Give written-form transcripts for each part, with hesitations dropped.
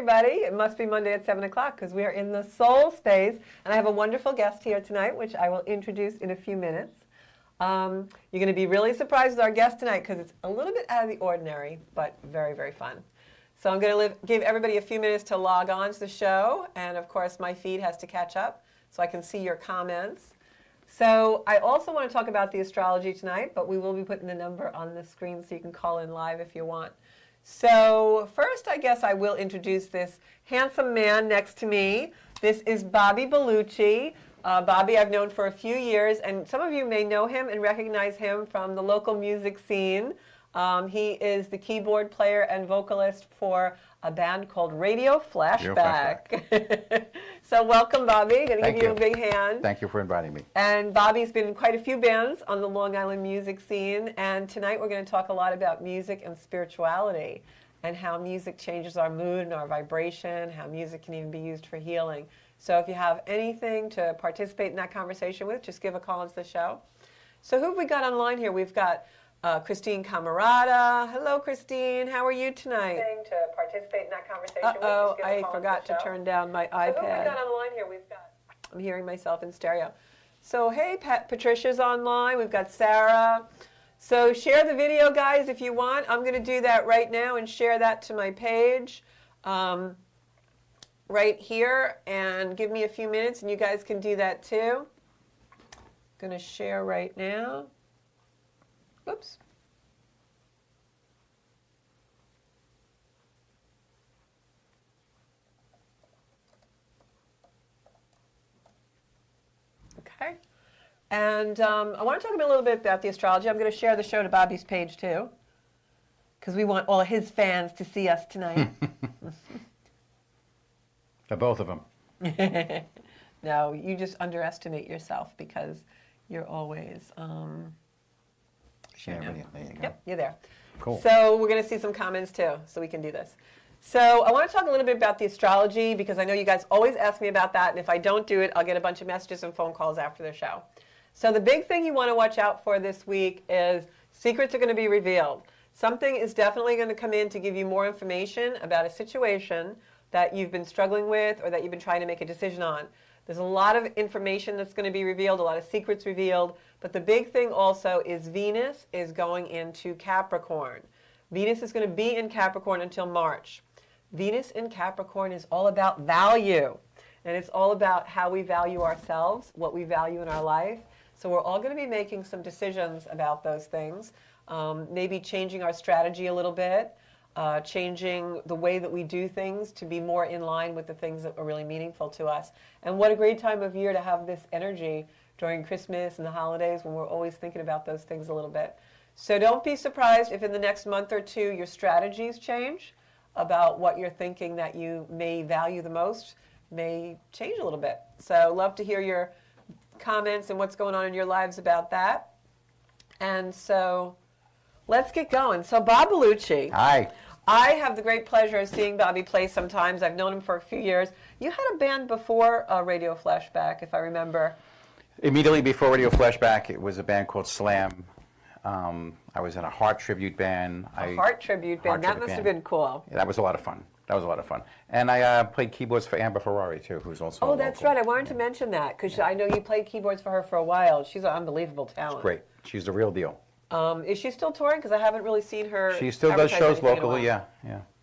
everybody. It must be Monday at 7 o'clock because we are in the soul space. And I have a wonderful guest here tonight, which I will introduce in a few minutes. You're going to be really surprised with our guest tonight because it's a little bit out of the ordinary, but very, very fun. So I'm going to give everybody a few minutes to log on to the show. And of course, my feed has to catch up so I can see your comments. So I also want to talk about the astrology tonight, but we will be putting the number on the screen so you can call in live if you want. So first, I guess I will introduce this handsome man next to me. This is Bobby Bellucci. Bobby I've known for a few years, and some of you may know him and recognize him from the local music scene. He is the keyboard player and vocalist for a band called Radio Flashback. So welcome, Bobby. Going to give you a big hand. Thank you for inviting me. And Bobby's been in quite a few bands on the Long Island music scene. And tonight we're going to talk a lot about music and spirituality and how music changes our mood and our vibration, how music can even be used for healing. So if you have anything to participate in that conversation with, just give a call into the show. So who have we got online here? We've got Christine Camarada. Hello, Christine. How are you tonight? To participate in that conversation. Uh-oh, I forgot to turn down my iPad. So who have we got online here? We've got. I'm hearing myself in stereo. So hey, Patricia's online. We've got Sarah. So share the video, guys, if you want. I'm going to do that right now and share that to my page right here. And give me a few minutes, and you guys can do that too. I'm going to share right now. Whoops. Okay. And I want to talk a little bit about the astrology. I'm going to share the show to Bobby's page too, because we want all of his fans to see us tonight. For both of them. No, you just underestimate yourself because you're always... Share video. There you go. Yep, you're there. Cool. So we're going to see some comments too, so we can do this. So I want to talk a little bit about the astrology because I know you guys always ask me about that, and if I don't do it, I'll get a bunch of messages and phone calls after the show. So the big thing you want to watch out for this week is secrets are going to be revealed. Something is definitely going to come in to give you more information about a situation that you've been struggling with or that you've been trying to make a decision on. There's a lot of information that's going to be revealed, a lot of secrets revealed, but the big thing also is Venus is going into Capricorn. Venus is going to be in Capricorn until March. Venus in Capricorn is all about value, and it's all about how we value ourselves, what we value in our life. So we're all going to be making some decisions about those things, maybe changing our strategy a little bit, changing the way that we do things to be more in line with the things that are really meaningful to us. And what a great time of year to have this energy during Christmas and the holidays when we're always thinking about those things a little bit. So don't be surprised if in the next month or two your strategies change about what you're thinking that you may value the most may change a little bit. So love to hear your comments and what's going on in your lives about that. And so let's get going. So Bob Bellucci. Hi. I have the great pleasure of seeing Bobby play sometimes. I've known him for a few years. You had a band before Radio Flashback, if I remember. Immediately before Radio Flashback, it was a band called Slam. I was in a Heart tribute band. A Heart tribute band. That must have been cool. Yeah, that was a lot of fun. That was a lot of fun. And I played keyboards for Amber Ferrari, too, who's also Oh, that's right. I wanted to mention that because I know you played keyboards for her for a while. She's an unbelievable talent. She's great. She's the real deal. Is she still touring? Because I haven't really seen her. She still does shows locally, yeah.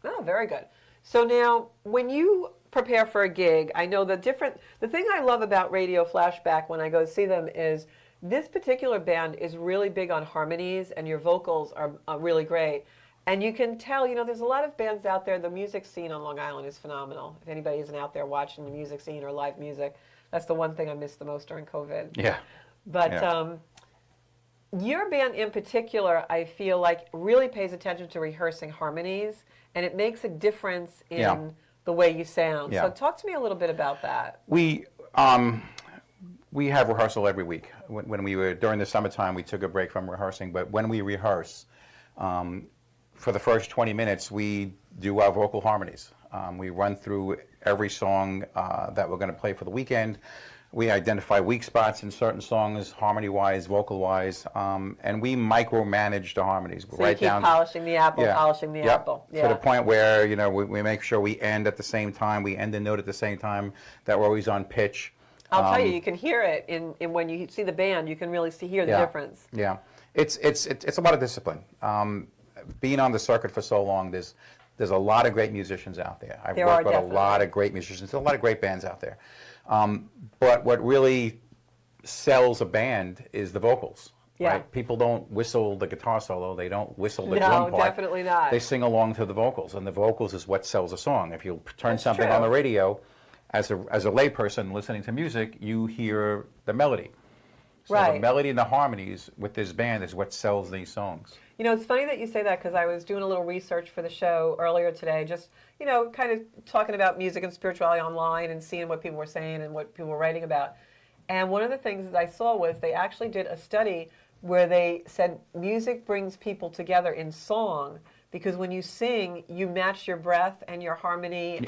Oh, very good. So now, when you prepare for a gig, I know the thing I love about Radio Flashback when I go see them is this particular band is really big on harmonies, and your vocals are really great. And you can tell, there's a lot of bands out there. The music scene on Long Island is phenomenal. If anybody isn't out there watching the music scene or live music, that's the one thing I missed the most during COVID. Yeah. But your band in particular, I feel like, really pays attention to rehearsing harmonies, and it makes a difference in the way you sound. Yeah. So talk to me a little bit about that. We have rehearsal every week. When we were during the summertime, we took a break from rehearsing. But when we rehearse, for the first 20 minutes, we do our vocal harmonies. We run through every song that we're going to play for the weekend. We identify weak spots in certain songs, harmony-wise, vocal-wise, and we micromanage the harmonies. So you keep polishing the apple, polishing the apple. To the point where, you know, we make sure we end at the same time, we end the note at the same time, that we're always on pitch. I'll tell you, you can hear it in when you see the band. You can really hear the difference. Yeah, it's a lot of discipline. Being on the circuit for so long, there's a lot of great musicians out there. I've worked with a lot of great musicians. There's a lot of great bands out there. But what really sells a band is the vocals. Yeah. Right? People don't whistle the guitar solo. They don't whistle the drum part. No, definitely not. They sing along to the vocals, and the vocals is what sells a song. If you turn That's something true. on the radio, as a layperson listening to music, you hear the melody. So Right. the melody and the harmonies with this band is what sells these songs. You know, it's funny that you say that because I was doing a little research for the show earlier today, just, you know, kind of talking about music and spirituality online and seeing what people were saying and what people were writing about. And one of the things that I saw was they actually did a study where they said music brings people together in song because when you sing, you match your breath and your harmony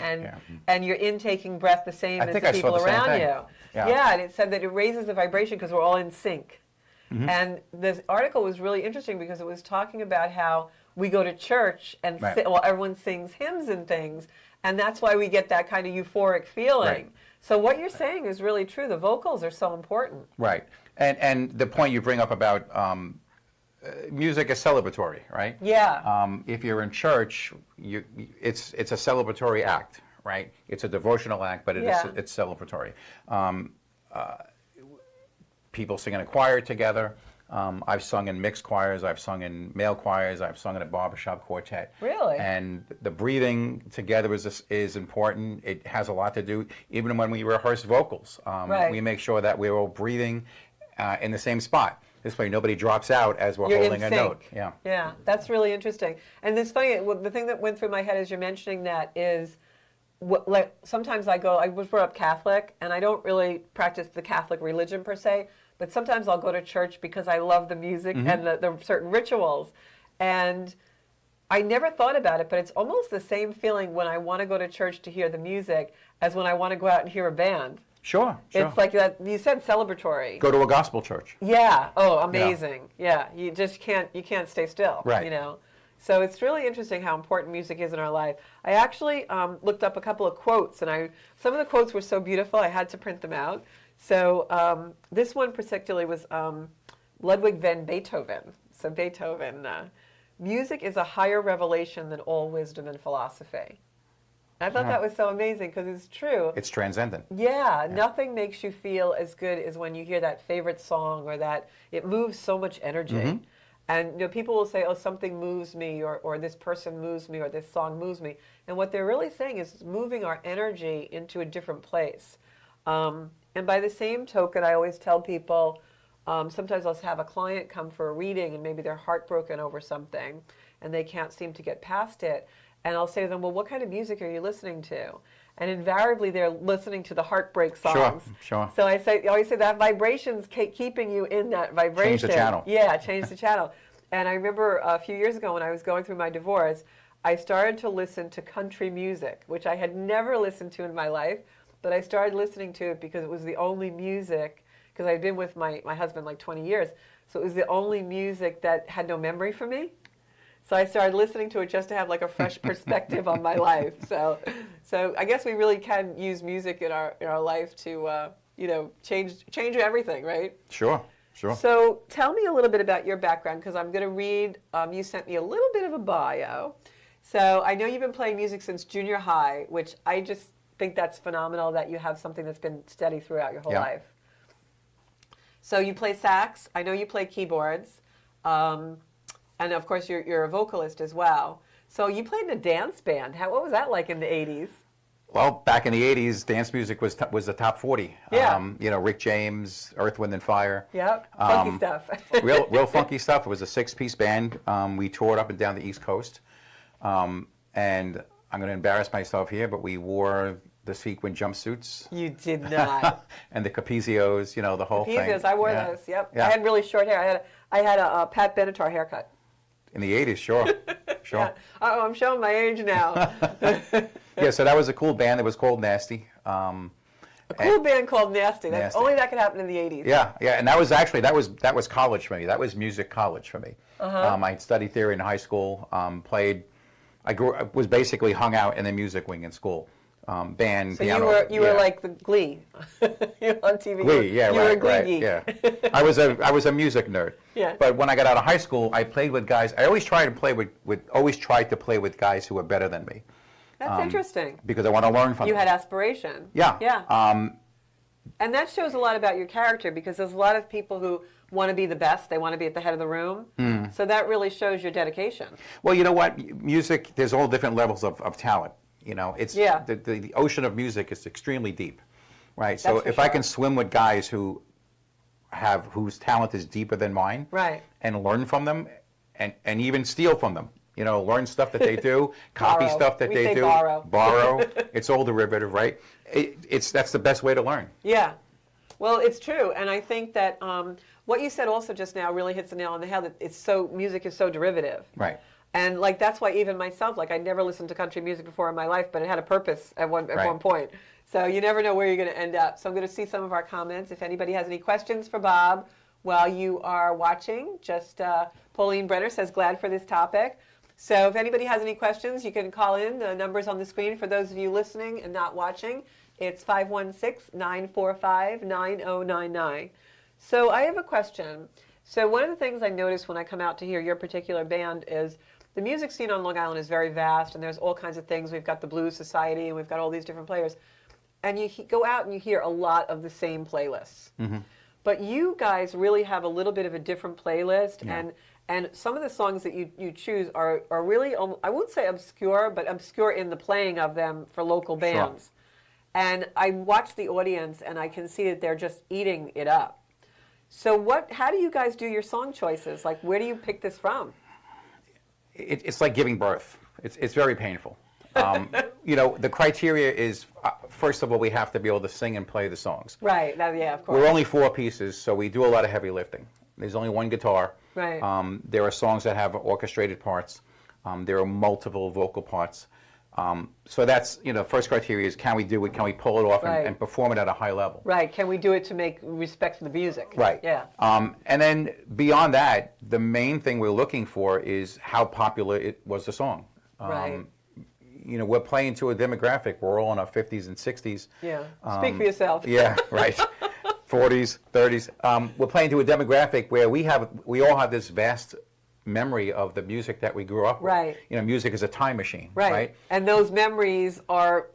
and you're intaking breath the same as the people around you. Yeah, and it said that it raises the vibration because we're all in sync. Mm-hmm. And this article was really interesting because it was talking about how we go to church and everyone sings hymns and things, and that's why we get that kind of euphoric feeling. Right. So what you're saying is really true. The vocals are so important. Right. And the point you bring up about music is celebratory, right? Yeah. If you're in church, it's a celebratory act, right? It's a devotional act, but it's celebratory. People sing in a choir together. I've sung in mixed choirs. I've sung in male choirs. I've sung in a barbershop quartet. Really? And the breathing together is important. It has a lot to do, even when we rehearse vocals. We make sure that we're all breathing in the same spot. This way nobody drops out as we're holding a note. Yeah. Yeah, that's really interesting. And it's funny, the thing that went through my head as you're mentioning that is, like sometimes I was brought up Catholic, and I don't really practice the Catholic religion per se, but sometimes I'll go to church because I love the music and the certain rituals. And I never thought about it, but it's almost the same feeling when I want to go to church to hear the music as when I want to go out and hear a band. Sure. It's like that, you said celebratory. Go to a gospel church. Yeah. Oh, amazing. Yeah. You just can't stay still. Right. You know. So it's really interesting how important music is in our life. I actually looked up a couple of quotes, and some of the quotes were so beautiful I had to print them out. So this one particularly was Ludwig van Beethoven. So Beethoven, music is a higher revelation than all wisdom and philosophy. I thought that was so amazing because it's true. It's transcendent. Yeah, nothing makes you feel as good as when you hear that favorite song or that it moves so much energy. Mm-hmm. And you know, people will say, oh, something moves me, or this person moves me, or this song moves me. And what they're really saying is moving our energy into a different place. And by the same token, I always tell people, sometimes I'll have a client come for a reading and maybe they're heartbroken over something and they can't seem to get past it. And I'll say to them, well, what kind of music are you listening to? And invariably, they're listening to the heartbreak songs. Sure. So I always say that vibration's keeping you in that vibration. Change the channel. Yeah, change the channel. And I remember a few years ago when I was going through my divorce, I started to listen to country music, which I had never listened to in my life, but I started listening to it because it was the only music, because I'd been with my husband like 20 years, so it was the only music that had no memory for me. So I started listening to it just to have like a fresh perspective on my life. So I guess we really can use music in our life to change everything, right? Sure. So tell me a little bit about your background because I'm going to read. You sent me a little bit of a bio. So I know you've been playing music since junior high, which I just think that's phenomenal that you have something that's been steady throughout your whole life. So you play sax. I know you play keyboards. And of course, you're a vocalist as well. So you played in a dance band. What was that like in the 80s? Well, back in the 80s, dance music was the top 40. Yeah. Rick James, Earth, Wind and Fire. Yep, funky stuff. real funky stuff. It was a 6-piece band. We toured up and down the East Coast. And I'm going to embarrass myself here, but we wore the sequin jumpsuits. You did not. And the Capezios, the whole thing. Capezios, I wore those, yep. Yeah. I had really short hair. I had a Pat Benatar haircut. In the 80s, sure. Yeah. I'm showing my age now. Yeah, so that was a cool band. It was called Nasty. A cool band called Nasty. Nasty. Only that could happen in the 80s. Yeah, yeah, and that was actually that was college for me. That was music college for me. I studied theory in high school. I was basically hung out in the music wing in school. Band, so piano. you were like the Glee. You were on TV. Glee, yeah, you right, were a Glee right, geek. yeah. I was a music nerd. Yeah. But when I got out of high school, I played with guys. I always tried to play with guys who were better than me. That's interesting. Because I want to learn from them. You had aspiration. Yeah. Yeah. And that shows a lot about your character, because there's a lot of people who want to be the best. They want to be at the head of the room. So that really shows your dedication. Well, you know what? Music, there's all different levels of talent. You know, it's the ocean of music is extremely deep, right? So if I can swim with guys whose talent is deeper than mine, right, and learn from them, and even steal from them, you know, learn stuff that they do, copy stuff that they do, borrow. It's all derivative, right? That's the best way to learn. Yeah, well, it's true, and I think that what you said also just now really hits the nail on the head. That music is so derivative, right? And like that's why even myself, like I never listened to country music before in my life, but it had a purpose at one point. So you never know where you're going to end up. So I'm going to see some of our comments. If anybody has any questions for Bob while you are watching, just Pauline Brenner says glad for this topic. So if anybody has any questions, you can call in. The number's on the screen for those of you listening and not watching. It's 516-945-9099. So I have a question. So one of the things I notice when I come out to hear your particular band is the music scene on Long Island is very vast, and there's all kinds of things. We've got the Blues Society, and we've got all these different players. And you go out and you hear a lot of the same playlists. Mm-hmm. But you guys really have a little bit of a different playlist, and some of the songs that you choose are really, I won't say obscure, but obscure in the playing of them for local bands. Sure. And I watch the audience, and I can see that they're just eating it up. So how do you guys do your song choices? Like, where do you pick this from? It's like giving birth. It's very painful. You know, the criteria is, first of all, we have to be able to sing and play the songs. Right, yeah, of course. We're only 4 pieces, so we do a lot of heavy lifting. There's only one guitar. Right. There are songs that have orchestrated parts. There are multiple vocal parts. So that's, you know, first criteria is can we do it, can we pull it off and perform it at a high level? Right, can we do it to make respect for the music? Right. Yeah. And then beyond that, the main thing we're looking for is how popular it was the song. Right. You know, we're playing to a demographic, we're all in our 50s and 60s. Yeah, speak for yourself. Yeah, right. 40s, 30s. We're playing to a demographic where we all have this vast memory of the music that we grew up with. Right. You know, music is a time machine. Right. And those memories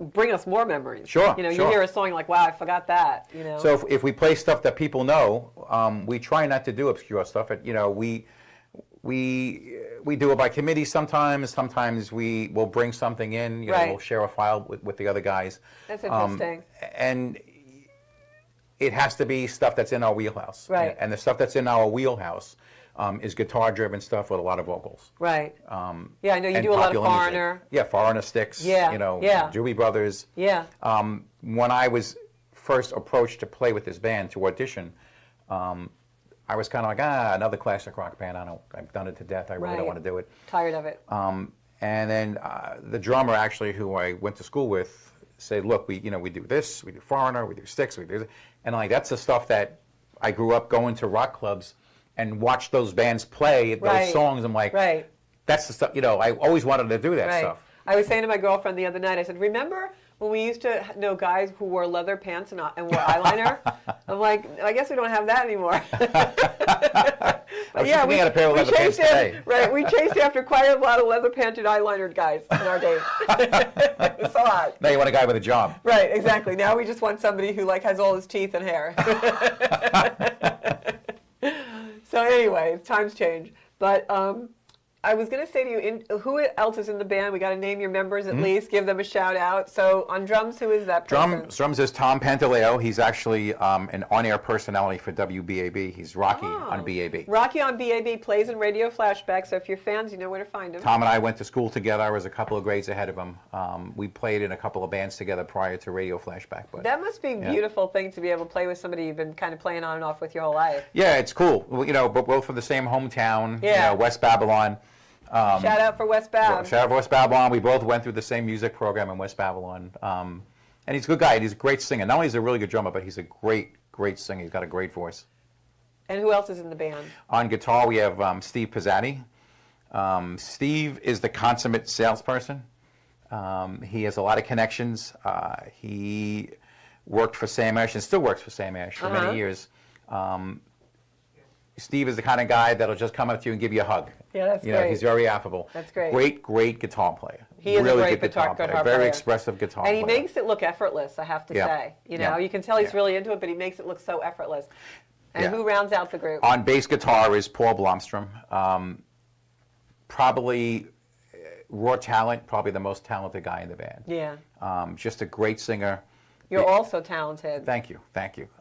bring us more memories. Sure. You know, you hear a song like, wow, I forgot that. You know. So if we play stuff that people know, we try not to do obscure stuff. You know, we do it by committee sometimes. Sometimes we will bring something in. You know, we'll share a file with the other guys. That's interesting. And it has to be stuff that's in our wheelhouse. Right. And the stuff that's in our wheelhouse is guitar-driven stuff with a lot of vocals. Right. Yeah, I know you do a lot of Foreigner. Music. Yeah, Foreigner sticks. Yeah. You know, yeah. Doobie Brothers. Yeah. When I was first approached to play with this band to audition, I was kind of like, another classic rock band. I've done it to death. I really don't want to do it. Tired of it. And then the drummer, actually, who I went to school with, said, "Look, we do this. We do Foreigner. We do Styx. We do this." And like that's the stuff that I grew up going to rock clubs and watch those bands play those songs. I'm like, that's the stuff. You know, I always wanted to do that stuff. I was saying to my girlfriend the other night, I said, remember when we used to know guys who wore leather pants and wore eyeliner? I'm like, I guess we don't have that anymore. Yeah, we had a pair of leather pants today. Right, we chased after quite a lot of leather panted eyelinered guys in our days. It's a lot. Now you want a guy with a job. Right, exactly. Now we just want somebody who has all his teeth and hair. So anyway, times change. But I was going to say to you, who else is in the band? We got to name your members at least, give them a shout out. So on drums, who is that person? Drums is Tom Pantaleo. He's actually an on-air personality for WBAB. He's Rocky on BAB. Rocky on BAB plays in Radio Flashback, so if you're fans, you know where to find him. Tom and I went to school together. I was a couple of grades ahead of him. We played in a couple of bands together prior to Radio Flashback. But that must be a beautiful thing to be able to play with somebody you've been kind of playing on and off with your whole life. Yeah, it's cool. You know, but both from the same hometown, yeah. West Babylon. Shout out for West Bab. Shout out for West Babylon. We both went through the same music program in West Babylon. And he's a good guy, and he's a great singer. Not only is he a really good drummer, but he's a great singer. He's got a great voice. And who else is in the band? On guitar, we have Steve Pizzatti. Steve is the consummate salesperson. He has a lot of connections. He worked for Sam Ash and still works for Sam Ash for many years. Steve is the kind of guy that'll just come up to you and give you a hug. Yeah, that's great. He's very affable. That's great. Great guitar player. He is really a great good guitar player. Very expressive guitar player. And he makes it look effortless, I have to say. You can tell he's really into it, but he makes it look so effortless. And who rounds out the group? On bass guitar is Paul Blomstrom. Probably raw talent, probably the most talented guy in the band. Yeah. Just a great singer. You're also talented. Thank you.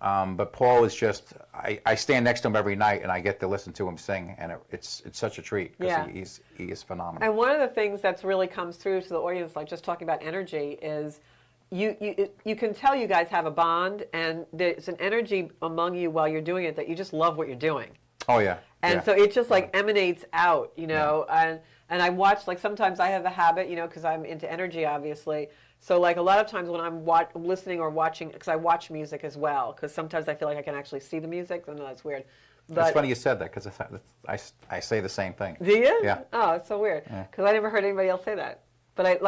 But Paul is just, I stand next to him every night and I get to listen to him sing, and it's such a treat because he is phenomenal. And one of the things that's really comes through to the audience, like just talking about energy, is you can tell you guys have a bond, and there's an energy among you while you're doing it that you just love what you're doing. Oh, yeah. And so it just like emanates out, and I watch, like sometimes I have a habit, because I'm into energy, obviously. So like a lot of times when I'm listening or watching, because I watch music as well, because sometimes I feel like I can actually see the music. I know that's weird. But it's funny you said that, because I say the same thing. Do you? Yeah. Oh, it's so weird, because I never heard anybody else say that. But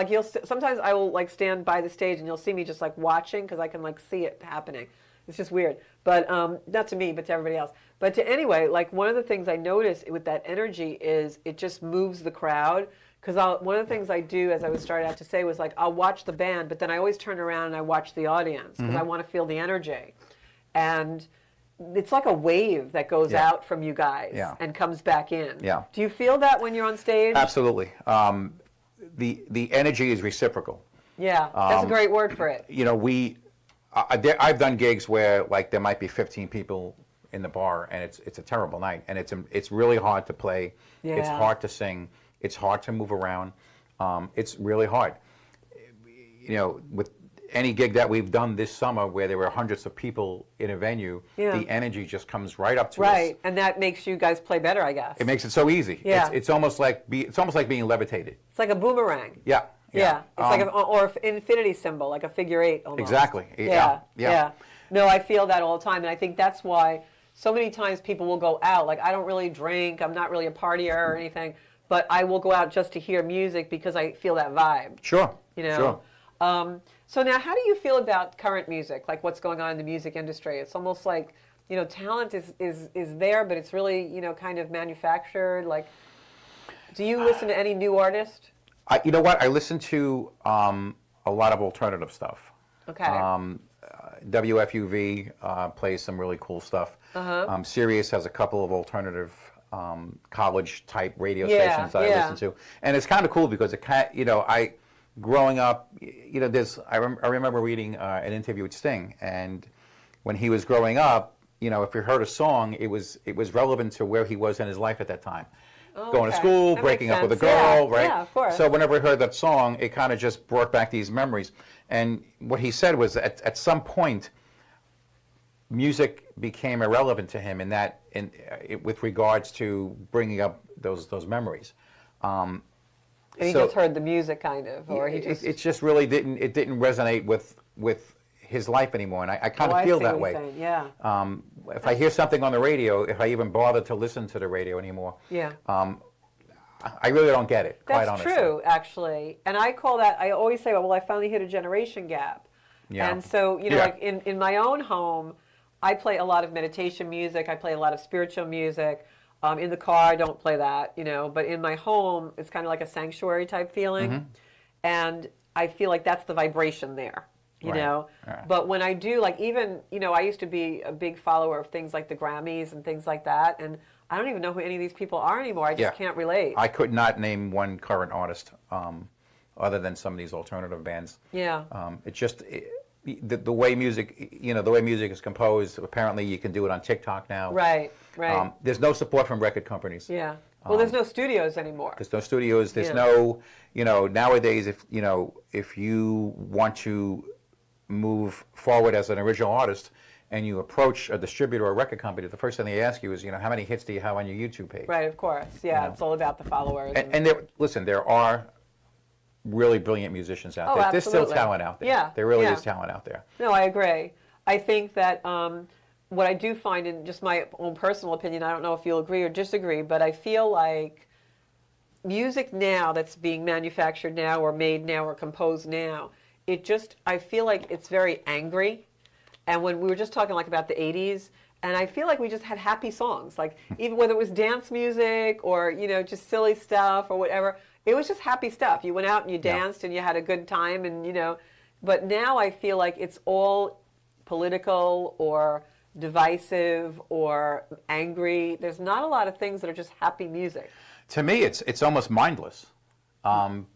sometimes I will like stand by the stage and you'll see me just like watching, because I can like see it happening. It's just weird, but not to me, but to everybody else. But anyway, like one of the things I notice with that energy is it just moves the crowd. Because one of the things I do, as I was starting out to say, was like I'll watch the band, but then I always turn around and I watch the audience because I want to feel the energy. And it's like a wave that goes out from you guys and comes back in. Yeah. Do you feel that when you're on stage? Absolutely. The energy is reciprocal. Yeah, that's a great word for it. I've done gigs where like there might be 15 people in the bar, and it's a terrible night, and it's really hard to play. Yeah. It's hard to sing. It's hard to move around. It's really hard. With any gig that we've done this summer where there were hundreds of people in a venue, the energy just comes right up to us. Right, and that makes you guys play better, I guess. It makes it so easy. Yeah. It's almost like being levitated. It's like a boomerang. Yeah. Yeah, it's like or an infinity symbol, like a figure 8 almost. Exactly. Yeah. No, I feel that all the time, and I think that's why so many times people will go out. Like I don't really drink, I'm not really a partier or anything, but I will go out just to hear music because I feel that vibe. Sure. Sure. So now, how do you feel about current music? Like what's going on in the music industry? It's almost like talent is there, but it's really kind of manufactured. Like, do you listen to any new artist? You know what? I listen to a lot of alternative stuff. Okay. WFUV plays some really cool stuff. Sirius has a couple of alternative college-type radio stations that I listen to, and it's kind of cool because growing up, I remember reading an interview with Sting, and when he was growing up, if you heard a song, it was relevant to where he was in his life at that time. Going to school, breaking up with a girl, right? Yeah, of course. So whenever I heard that song, it kind of just brought back these memories. And what he said was at some point, music became irrelevant to him with regards to bringing up those memories. And he just heard the music, kind of, or he just... It just really didn't resonate with his life anymore, and I kind of feel that way. Saying. Yeah. If I hear something on the radio, if I even bother to listen to the radio anymore, I really don't get it. Quite honestly. That's true, actually, and I call that. I always say, well, I finally hit a generation gap. Yeah. And so, like in my own home, I play a lot of meditation music. I play a lot of spiritual music. In the car, I don't play that, but in my home, it's kind of like a sanctuary type feeling. And I feel like that's the vibration there, you know. Right. But when I do, like even, I used to be a big follower of things like the Grammys and things like that. And I don't even know who any of these people are anymore. I just can't relate. I could not name one current artist other than some of these alternative bands. Yeah. It's just... The way music, the way music is composed, apparently you can do it on TikTok now. Right. There's no support from record companies. Yeah. Well, there's no studios anymore. There's no studios. There's no, nowadays, if you want to move forward as an original artist and you approach a distributor or a record company, the first thing they ask you is, how many hits do you have on your YouTube page? Right, of course. Yeah, it's all about the followers. And there are really brilliant musicians out Oh, there. There's still absolutely. talent out there. Yeah, There really yeah. is talent out there. No, I agree. I think that what I do find, in just my own personal opinion, I don't know if you'll agree or disagree, but I feel like music now that's being manufactured now or made now or composed now, I feel like it's very angry. And when we were just talking like about the 80s, and I feel like we just had happy songs, like even whether it was dance music or, just silly stuff or whatever, it was just happy stuff. You went out and you danced and you had a good time and, but now I feel like it's all political or divisive or angry. There's not a lot of things that are just happy music. To me, it's almost mindless. I'm,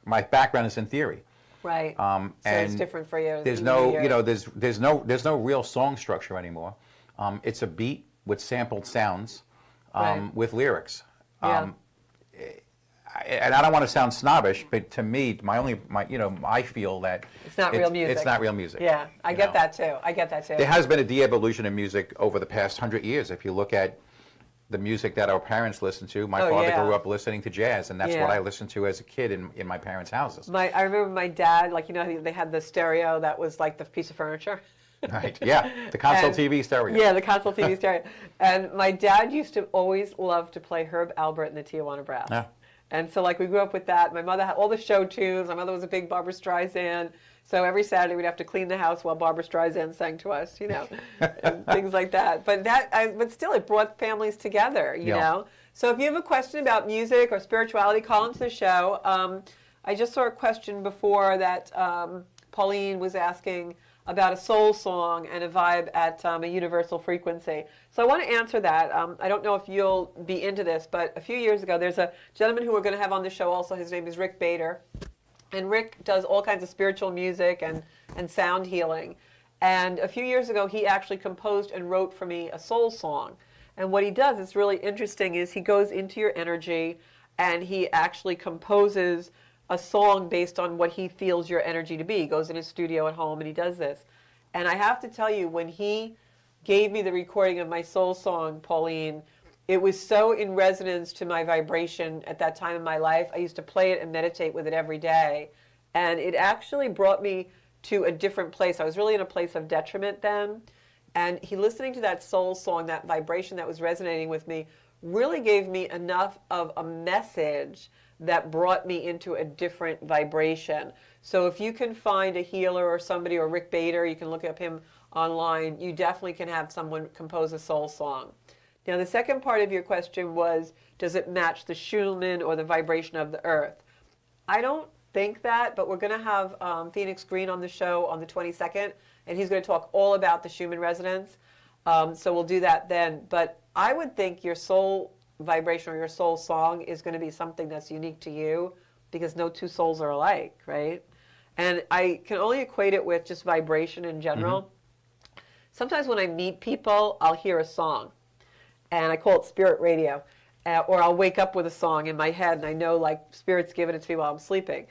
my background is in theory. Right. And so it's different for you. There's no, there's no real song structure anymore. It's a beat with sampled sounds, Right. with lyrics. Yeah. And I don't want to sound snobbish, but to me, I feel that It's not real music. It's not real music. Yeah, I get that too. There has been a de-evolution in music over the past 100 years. If you look at the music that our parents listened to, my father grew up listening to jazz, and that's what I listened to as a kid in my parents' houses. I remember my dad, they had the stereo that was like the piece of furniture. Right, yeah, the console TV stereo. Yeah, the console TV stereo. And my dad used to always love to play Herb Alpert and the Tijuana Brass. Yeah. And so we grew up with that. My mother had all the show tunes. My mother was a big Barbra Streisand. So every Saturday we'd have to clean the house while Barbra Streisand sang to us, and things like that. But still, it brought families together, you know. So if you have a question about music or spirituality, call into the show. I just saw a question before that Pauline was asking about a soul song and a vibe at a universal frequency. So I want to answer that. I don't know if you'll be into this, but a few years ago, there's a gentleman who we're going to have on the show also. His name is Rick Bader. And Rick does all kinds of spiritual music and sound healing. And a few years ago, he actually composed and wrote for me a soul song. And what he does, it's really interesting, is he goes into your energy and he actually composes a song based on what he feels your energy to be. He goes in his studio at home and he does this. And I have to tell you, when he gave me the recording of my soul song, Pauline, it was so in resonance to my vibration at that time in my life. I used to play it and meditate with it every day. And it actually brought me to a different place. I was really in a place of detriment then. And listening to that soul song, that vibration that was resonating with me, really gave me enough of a message that brought me into a different vibration. So if you can find a healer or somebody, or Rick Bader, you can look up him online, you definitely can have someone compose a soul song. Now, the second part of your question was, does it match the Schumann or the vibration of the earth? I don't think that, but we're going to have Phoenix Green on the show on the 22nd, and he's going to talk all about the Schumann resonance. So we'll do that then. But I would think your soul vibration or your soul song is going to be something that's unique to you, because no two souls are alike, right? And I can only equate it with just vibration in general. Mm-hmm. Sometimes when I meet people, I'll hear a song, and I call it spirit radio. Or I'll wake up with a song in my head, and I know Spirit's giving it to me while I'm sleeping.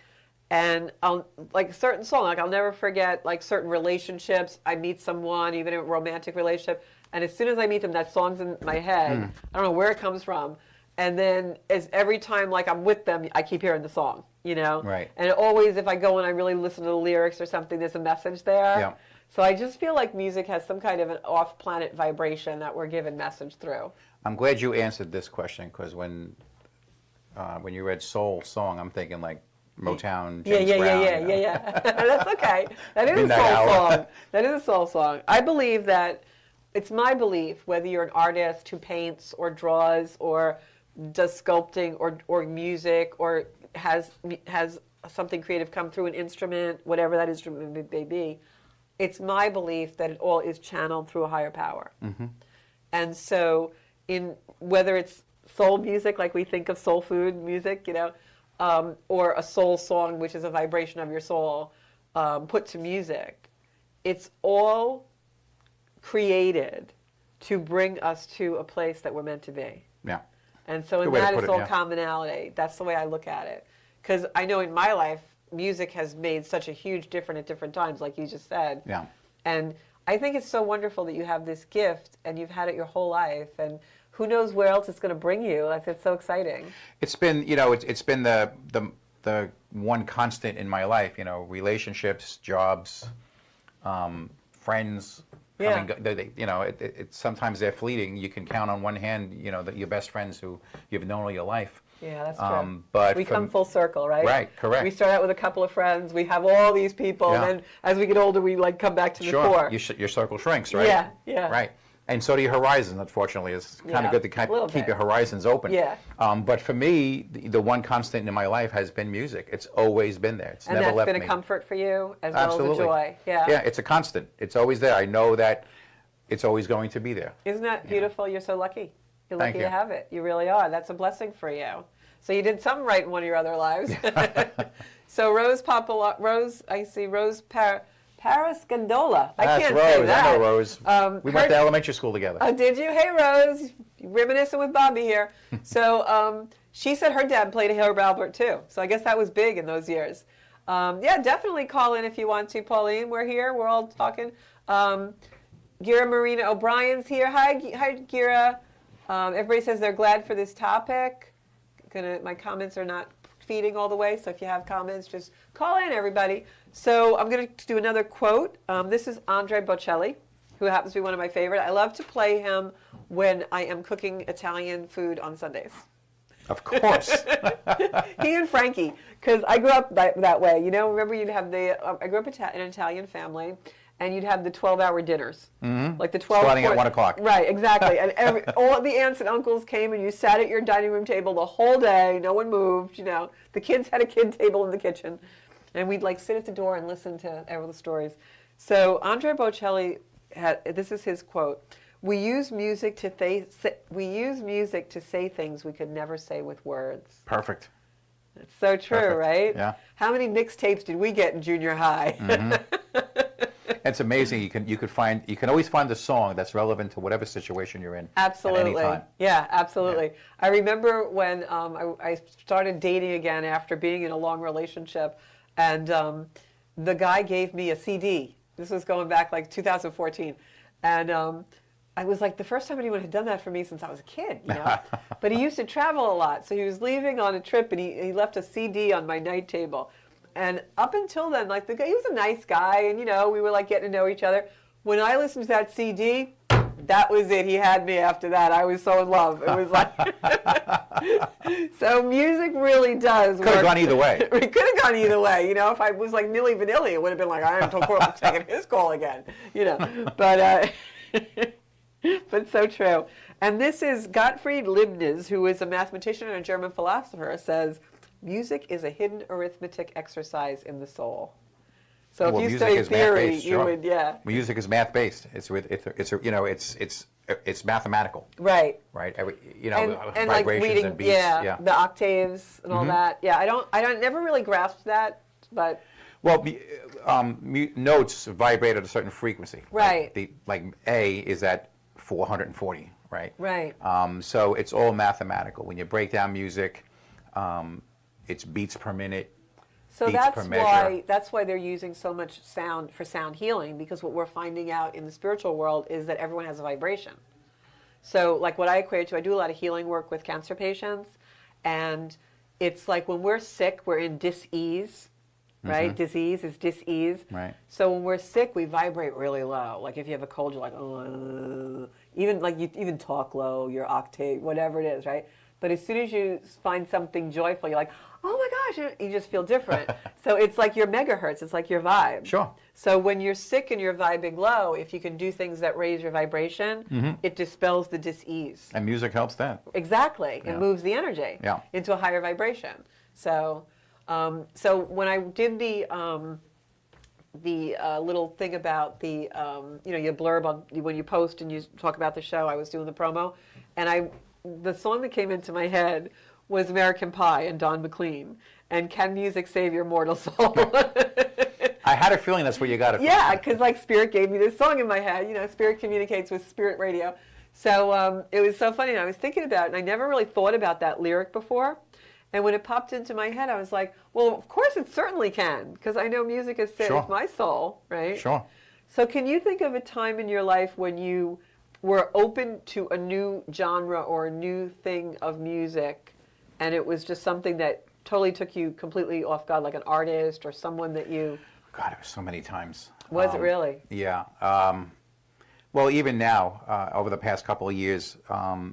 And I'll, a certain song, I'll never forget, certain relationships. I meet someone, even a romantic relationship, and as soon as I meet them, that song's in my head. I don't know where it comes from. And then every time I'm with them, I keep hearing the song, Right. And always, if I go and I really listen to the lyrics or something, there's a message there. Yeah. So I just feel like music has some kind of an off-planet vibration that we're given message through. I'm glad you answered this question, because when you read soul song, I'm thinking Motown, James Brown. Yeah. That's okay. That is Midnight a soul Hour. song. That is a soul song. I believe that it's my belief, whether you're an artist who paints or draws or does sculpting or music or has something creative come through an instrument, whatever that instrument may be, it's my belief that it all is channeled through a higher power. Mm-hmm. And so whether it's soul music, like we think of soul food music, or a soul song, which is a vibration of your soul, put to music, it's all created to bring us to a place that we're meant to be. Yeah. And so in that, it's all commonality. That's the way I look at it. Because I know in my life, music has made such a huge difference at different times, like you just said. Yeah. And I think it's so wonderful that you have this gift and you've had it your whole life. And who knows where else it's going to bring you. It's so exciting. It's been, it's been the one constant in my life, relationships, jobs, friends. Yeah. Sometimes they're fleeting. You can count on one hand, your best friends who you've known all your life. Yeah, that's true. But we come full circle, right? Right, correct. We start out with a couple of friends. We have all these people, Yeah. and then as we get older, we like come back to the core. Your circle shrinks, right? Yeah, yeah. Right. And so do your horizons, unfortunately. It's kind of good to keep your horizons open. Yeah. But for me, the one constant in my life has been music. It's always been there. It's never left me. And that's been a comfort for you as well Absolutely. as a joy. Yeah. Yeah, it's a constant. It's always there. I know that it's always going to be there. Isn't that beautiful? You're so lucky. You're Thank lucky you. to have it. You really are. That's a blessing for you. So you did something right in one of your other lives. So Rose Paris Gondola. I That's can't Rose. say that. I know Rose. We went to elementary school together. Oh, did you? Hey, Rose. Reminiscing with Bobby here. So she said her dad played Herb Albert, too. So I guess that was big in those years. Yeah, definitely call in if you want to, Pauline. We're here. We're all talking. Gira Marina O'Brien's here. Hi, Gira. Everybody says they're glad for this topic. My comments are not feeding all the way, so if you have comments, just call in, everybody. So I'm going to do another quote. This is Andrea Bocelli, who happens to be one of my favorite. I love to play him when I am cooking Italian food on Sundays. Of course. He and Frankie, because I grew up that way. Remember you'd have I grew up in an Italian family, and you'd have the 12-hour dinners. Mm-hmm. Like the 12 Starting at 1 o'clock. Right, exactly. And all the aunts and uncles came, and you sat at your dining room table the whole day. No one moved, The kids had a kid table in the kitchen. And we'd sit at the door and listen to all the stories. So Andrea Bocelli this is his quote. We use music to say things we could never say with words. Perfect. It's so true, Perfect. right? Yeah. How many mixtapes did we get in junior high? Mm-hmm. It's amazing. You can always find a song that's relevant to whatever situation you're in. Absolutely. At any time. Yeah, absolutely. Yeah. I remember when I started dating again after being in a long relationship, and the guy gave me a CD. This was going back 2014, and I was the first time anyone had done that for me since I was a kid, But he used to travel a lot, so he was leaving on a trip, and he left a CD on my night table. And up until then, the guy, he was a nice guy, and we were getting to know each other. When I listened to that CD, that was it. He had me after that. I was so in love. It was so music really does work. Could have gone either way. It could have gone either way. If I was Milli Vanilli, it would have been I am taking his call again. But but so true. And this is Gottfried Leibniz, who is a mathematician and a German philosopher, says, music is a hidden arithmetic exercise in the soul. So if you study theory, you would, yeah. Music is math-based. It's mathematical. Right. Right. And vibrations reading, and beats. yeah, the octaves and all that. Yeah, I don't never really grasped that, but. Well, notes vibrate at a certain frequency. Right. A is at 440. Right. Right. So it's all mathematical. When you break down music, it's beats per minute. So that's why they're using so much sound for sound healing, because what we're finding out in the spiritual world is that everyone has a vibration. So what I equate to, I do a lot of healing work with cancer patients, and it's when we're sick, we're in dis-ease, right? Mm-hmm. Disease is dis-ease. Right. So when we're sick, we vibrate really low. If you have a cold, you're oh, even you even talk low, your octave, whatever it is, right? But as soon as you find something joyful, you're oh my gosh, you just feel different. So it's your megahertz, it's your vibe. Sure. So when you're sick and you're vibing low, if you can do things that raise your vibration, mm-hmm. it dispels the dis-ease. And music helps that. Exactly. Yeah. It moves the energy into a higher vibration. So so when I did the little thing about the, you blurb on when you post and you talk about the show, I was doing the promo, and the song that came into my head was American Pie and Don McLean, and Can Music Save Your Mortal Soul? I had a feeling that's where you got it from. Yeah, because Spirit gave me this song in my head. Spirit communicates with Spirit Radio. So it was so funny, and I was thinking about it, and I never really thought about that lyric before. And when it popped into my head, I was well, of course it certainly can, because I know music has saved my soul, right? Sure. So can you think of a time in your life when you were open to a new genre or a new thing of music, and it was just something that totally took you completely off guard, like an artist or someone that you... God, it was so many times. Was it really? Yeah. Well, even now, over the past couple of years, I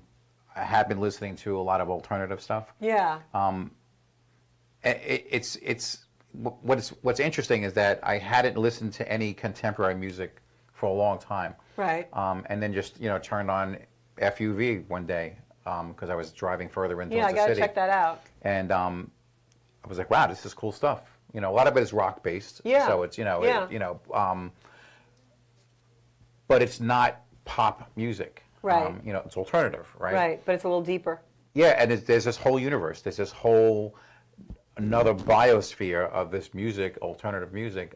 have been listening to a lot of alternative stuff. Yeah. What's interesting is that I hadn't listened to any contemporary music for a long time. Right. And then just turned on FUV one day because I was driving further into the city. Yeah, I got to check that out. And I was like, wow, this is cool stuff. A lot of it is rock based. Yeah. So it's but it's not pop music. Right. It's alternative, right? Right, but it's a little deeper. Yeah, and there's this whole universe. There's this whole another biosphere of this music, alternative music.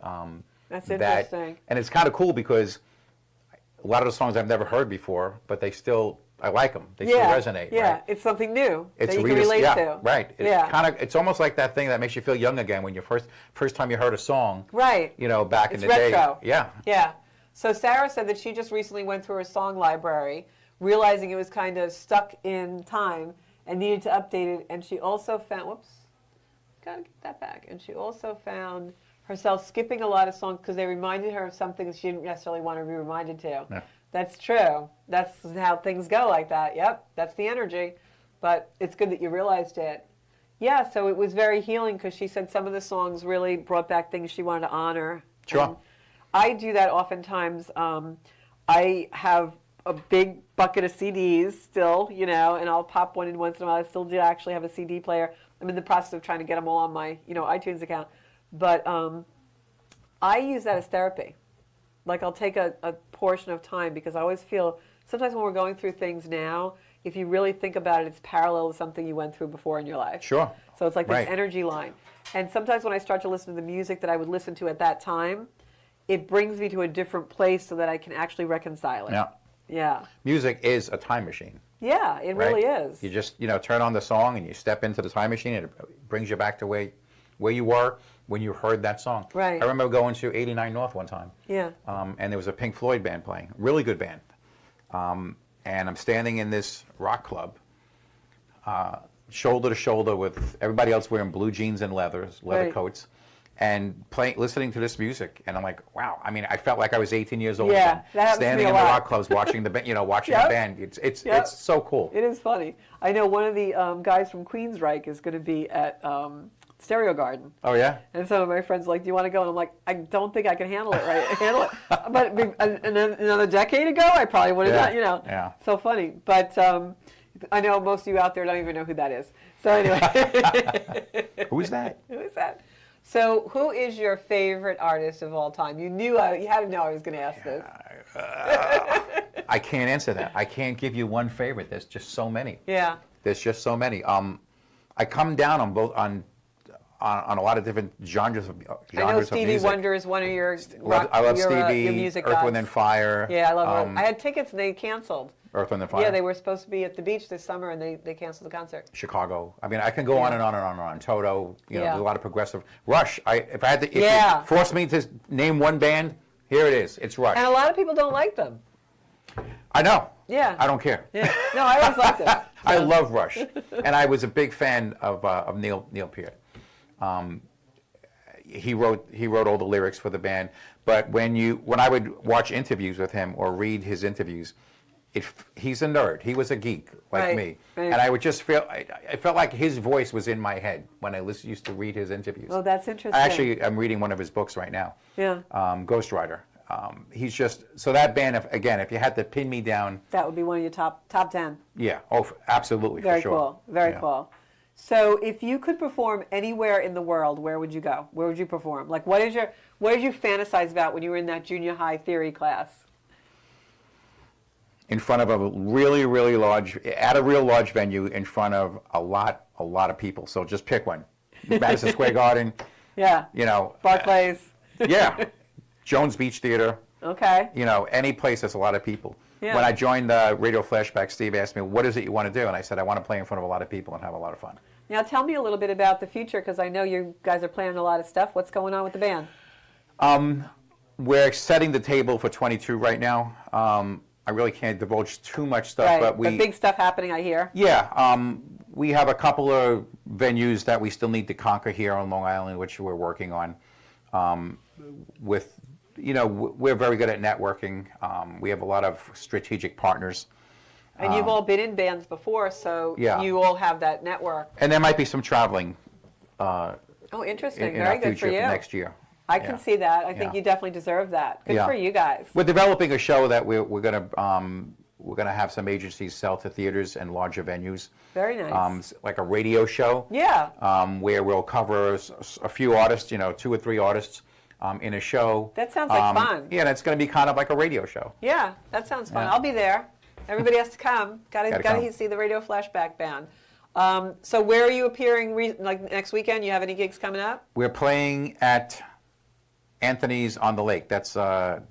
That's interesting. And it's kind of cool because a lot of the songs I've never heard before, but I like them. They still resonate. Yeah, right? It's something new It's that you can relate to. Right. It's almost like that thing that makes you feel young again when you first time you heard a song. Right. Back in the retro. day. Yeah. Yeah. So Sarah said that she just recently went through her song library, realizing it was kind of stuck in time and needed to update it. And she also found, gotta get that back. And she also found herself skipping a lot of songs because they reminded her of something that she didn't necessarily want to be reminded to. Yeah. That's true. That's how things go like that. Yep, that's the energy. But it's good that you realized it. Yeah, so it was very healing because she said some of the songs really brought back things she wanted to honor. Sure. And I do that oftentimes. I have a big bucket of CDs still, and I'll pop one in once in a while. I still do actually have a CD player. I'm in the process of trying to get them all on my, iTunes account. But I use that as therapy. Like I'll take a portion of time because I always feel sometimes when we're going through things now, if you really think about it, it's parallel to something you went through before in your life. Sure. So it's like this Right. energy line. And sometimes when I start to listen to the music that I would listen to at that time, it brings me to a different place so that I can actually reconcile it. Yeah. Yeah. Music is a time machine. Yeah, it right? really is. You just, turn on the song and you step into the time machine and it brings you back to where you were when you heard that song. Right. I remember going to 89 North one time. Yeah. And there was a Pink Floyd band playing, really good band. And I'm standing in this rock club, shoulder to shoulder with everybody else wearing blue jeans and leather Right. coats, and listening to this music. And I'm like, wow. I mean, I felt like I was 18 years old. Yeah, again, that happens to standing me a in the lot. rock clubs, watching the watching Yep. the band. It's Yep. so cool. It is funny. I know one of the guys from Queensryche is going to be at Stereo Garden. Oh yeah. And some of my friends are like, do you want to go? And I'm like, I don't think I can handle it, right? But another decade ago, I probably would have done, Yeah. So funny. But I know most of you out there don't even know who that is. So anyway. Who's that? Who is that? So who is your favorite artist of all time? You had to know I was going to ask this. I can't answer that. I can't give you one favorite. There's just so many. Yeah. There's just so many. I come down on both on a lot of different genres of music. I know Stevie Wonder is one of your I love Stevie. your music Earth, gods. Wind and Fire. Yeah, I love it. I had tickets and they canceled. Earth, Wind and Fire. Yeah, they were supposed to be at the beach this summer and they canceled the concert. Chicago. I mean, I can go on and on and on and on. Toto. Yeah. There's a lot of progressive. Rush. If Yeah. you force me to name one band, here it is. It's Rush. And a lot of people don't like them. I know. Yeah. I don't care. Yeah. No, I always liked them. I love Rush, and I was a big fan of Neil Peart. He wrote all the lyrics for the band. But when I would watch interviews with him or read his interviews, he's a nerd. He was a geek like Right, me, right. and I would just feel I felt like his voice was in my head when I used to read his interviews. Oh, that's interesting. I'm reading one of his books right now. Yeah. Ghost Rider. He's just so that band. If you had to pin me down, That would be one of your top 10. yeah. Oh, absolutely, Very for sure. cool. Very Yeah. cool. So if you could perform anywhere in the world, where would you go? Where would you perform? Like what did you fantasize about when you were in that junior high theory class? In front of a really, really large, at a real large venue, in front of a lot of people. So just pick one. Madison Square Garden. Yeah. Barclays. Yeah. Jones Beach Theater. Okay. Any place there's a lot of people. Yeah. When I joined Radio Flashback, Steve asked me, what is it you want to do? And I said, I want to play in front of a lot of people and have a lot of fun. Now tell me a little bit about the future because I know you guys are planning a lot of stuff. What's going on with the band? We're setting the table for 22 right now. I really can't divulge too much stuff, Right, but but big stuff happening, I hear. yeah, we have a couple of venues that we still need to conquer here on Long Island, which we're working on. With, we're very good at networking. We have a lot of strategic partners. And you've all been in bands before, so Yeah. you all have that network. And there might be some traveling Oh, interesting. in Very our good for future you. for next year. I can see that. I think Yeah. you definitely deserve that. Good Yeah. for you guys. We're developing a show that we're gonna have some agencies sell to theaters and larger venues. Very nice. Like a radio show. Yeah. Where we'll cover a few artists, 2 or 3 artists in a show. That sounds like fun. Yeah, and it's going to be kind of like a radio show. Yeah, that sounds fun. Yeah. I'll be there. Everybody has to come. Gotta Gotta come. see the Radio Flashback Band. So where are you appearing like next weekend? You have any gigs coming up? We're playing at Anthony's on the Lake. That's Lake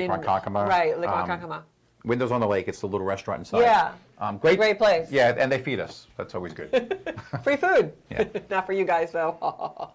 Ronkonkoma. Right, Lake Ronkonkoma. Windows on the Lake. It's the little restaurant inside. Yeah. Great place. Yeah, and they feed us. That's always good. Free food. Yeah. Not for you guys though.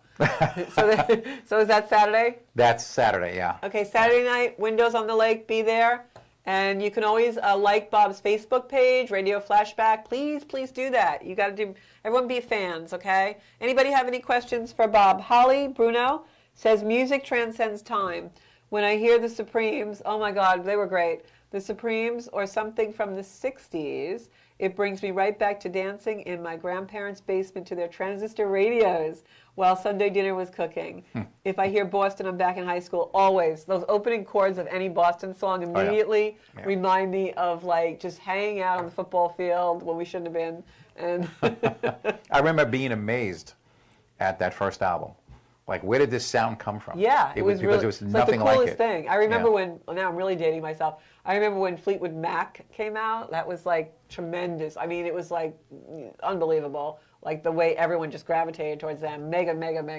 So is that Saturday? That's Saturday, yeah. Okay, Saturday night, Windows on the Lake, be there. And you can always like Bob's Facebook page, Radio Flashback. Please, please do that. You got to do, everyone be fans, okay? Anybody have any questions for Bob? Holly Bruno says, music transcends time. When I hear the Supremes, oh my God, they were great. The Supremes or something from the 60s, it brings me right back to dancing in my grandparents' basement to their transistor radios while Sunday dinner was cooking. If I hear Boston, I'm back in high school. Always. Those opening chords of any Boston song immediately remind me of like just hanging out on the football field when we shouldn't have been. And I remember being amazed at that first album. Like, where did this sound come from? yeah, it was because really, it was it's nothing like the coolest like it. thing. I remember Yeah. when, well, now I'm really dating myself. I remember when Fleetwood Mac came out. That was like tremendous. I mean, it was like unbelievable. Like the way everyone just gravitated towards them. Mega